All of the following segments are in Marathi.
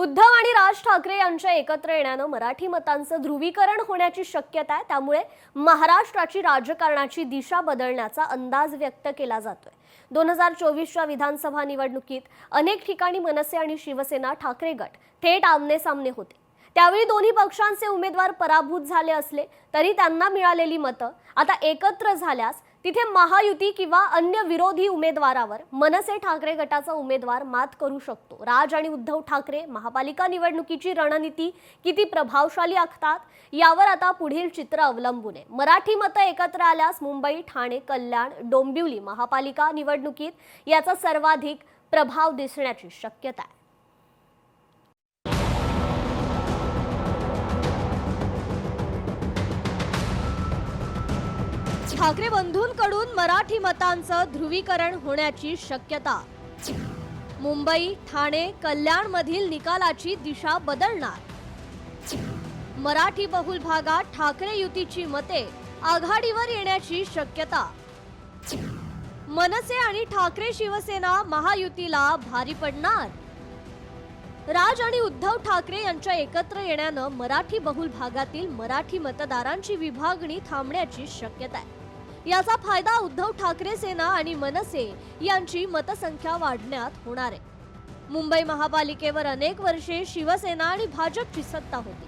उद्धव आणि राज ठाकरे यांच्या एकत्र येण्यानं मराठी मतांचं ध्रुवीकरण होण्याची शक्यता आहे। त्यामुळे महाराष्ट्राची राजकारणाची दिशा बदलण्याचा अंदाज व्यक्त केला जातोय। 2024च्या विधानसभा निवडणुकीत अनेक ठिकाणी मनसे आणि शिवसेना ठाकरे गट थेट आमने-सामने होते। त्यावेळी दोन्ही पक्षांचे उमेदवार पराभूत झाले असले तरी त्यांना मिळालेली मतं आता एकत्र झाल्यास तिथे महायुती किंवा अन्य विरोधी उमेदवारावर मनसे ठाकरे गटाचा उमेदवार मात करू शकतो। राज आणि उद्धव ठाकरे महापालिका निवडणुकीची रणनीती किती प्रभावशाली आखतात यावर आता पुढील चित्र अवलंबून आहे। मराठी मतं एकत्र आल्यास मुंबई, ठाणे, कल्याण, डोंबिवली महापालिका निवडणुकीत याचा सर्वाधिक प्रभाव दिसण्याची शक्यता आहे। ठाकरे बंधूंकडून मराठी मतांचं ध्रुवीकरण होण्याची शक्यता। मुंबई, ठाणे, कल्याण मधील निकालाची दिशा बदलणार। मराठी बहुल भागात ठाकरे युतीची मते आघाडीवर येण्याची शक्यता। मनसे आणि ठाकरे शिवसेना महायुतीला भारी पडणार। राज आणि उद्धव ठाकरे यांच्या एकत्र येण्यानं मराठी बहुल भागातील मराठी मतदारांची विभागणी थांबण्याची शक्यता आहे। याचा फायदा उद्धव ठाकरे सेना आणि मनसे यांची मतसंख्या वाढण्यात होणार आहे। मुंबई महापालिकेवर अनेक वर्षे शिवसेना आणि भाजपची सत्ता होती।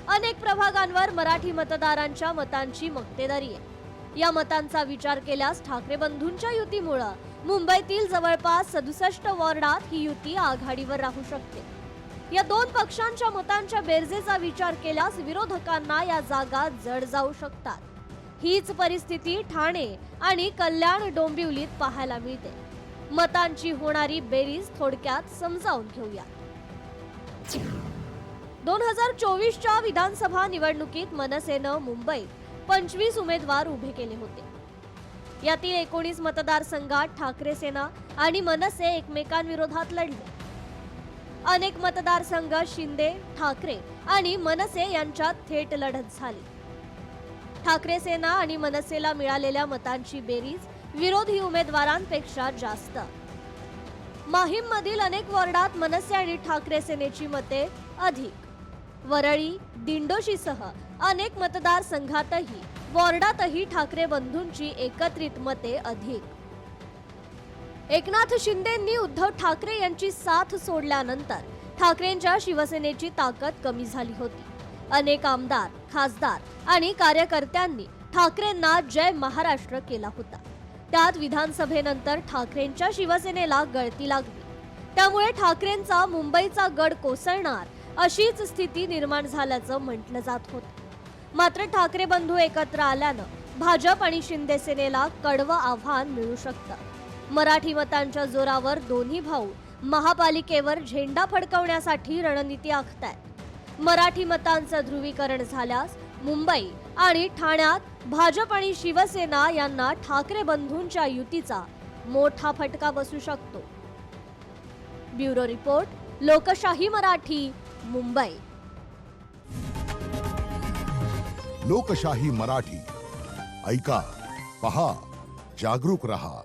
अनेक प्रभागांवर मराठी मतदारांच्या मतांची मक्तेदारी आहे। या मतांचा विचार केल्यास ठाकरे बंधूंच्या युतीमुळे मुंबईतील जवळपास 67 वॉर्डात ही युती आघाडीवर राहू शकते। या दोन पक्षांच्या मतांच्या बेरजेचा विचार केल्यास विरोधकांना या जागा जड जाऊ शकतात। हीच परिस्थिती ठाणे आणि कल्याण डोंबिवलीत पाहायला मिळते। मतांची होणारी बेरीज थोडक्यात समजावून घेऊया। 2024च्या विधानसभा निवडणुकीत मनसेनं मुंबईत 25 उमेदवार उभे केले होते। यातील 19 मतदारसंघात ठाकरे सेना आणि मनसे एकमेकांविरोधात लढले। अनेक मतदारसंघ शिंदे, ठाकरे आणि मनसे यांच्यात थेट लढत झाली। ठाकरे सेना आणि मनसेला मिळालेल्या मतांची बेरीज विरोधी उमेदवारांपेक्षा जास्त। माहीम मधील अनेक वॉर्डात मनसे आणि ठाकरे सेनेची मते अधिक। वरळी, दिंडोशीसह अनेक मतदारसंघातही वॉर्डातही ठाकरे बंधूंची एकत्रित मते अधिक। एकनाथ शिंदेंनी उद्धव ठाकरे यांची साथ सोडल्यानंतर ठाकरेंच्या शिवसेनेची ताकद कमी झाली होती। अनेक आमदार, खासदार आणि कार्यकर्त्यांनी ठाकरेंना जय महाराष्ट्र केला होता। त्यात विधानसभेनंतर ठाकरेंच्या शिवसेनेला गळती लागली। त्यामुळे ठाकरेंचा मुंबईचा गड कोसळणार अशीच स्थिती निर्माण झाल्याचं म्हटलं जात होतं। मात्र ठाकरे बंधू एकत्र आल्यानं भाजप आणि शिंदे सेनेला कडवं आव्हान मिळू शकतं। मराठी मतांच्या जोरावर दोन्ही भाऊ महापालिकेवर झेंडा फडकवण्यासाठी रणनीती आखतायत। मराठी मतांचं ध्रुवीकरण झाल्यास मुंबई आणि ठाण्यात भाजप आणि शिवसेना यांना ठाकरे बंधूंच्या युतीचा मोठा फटका बसू शकतो। ब्युरो रिपोर्ट, लोकशाही मराठी, मुंबई। लोकशाही मराठी ऐका, पहा, जागरूक रहा।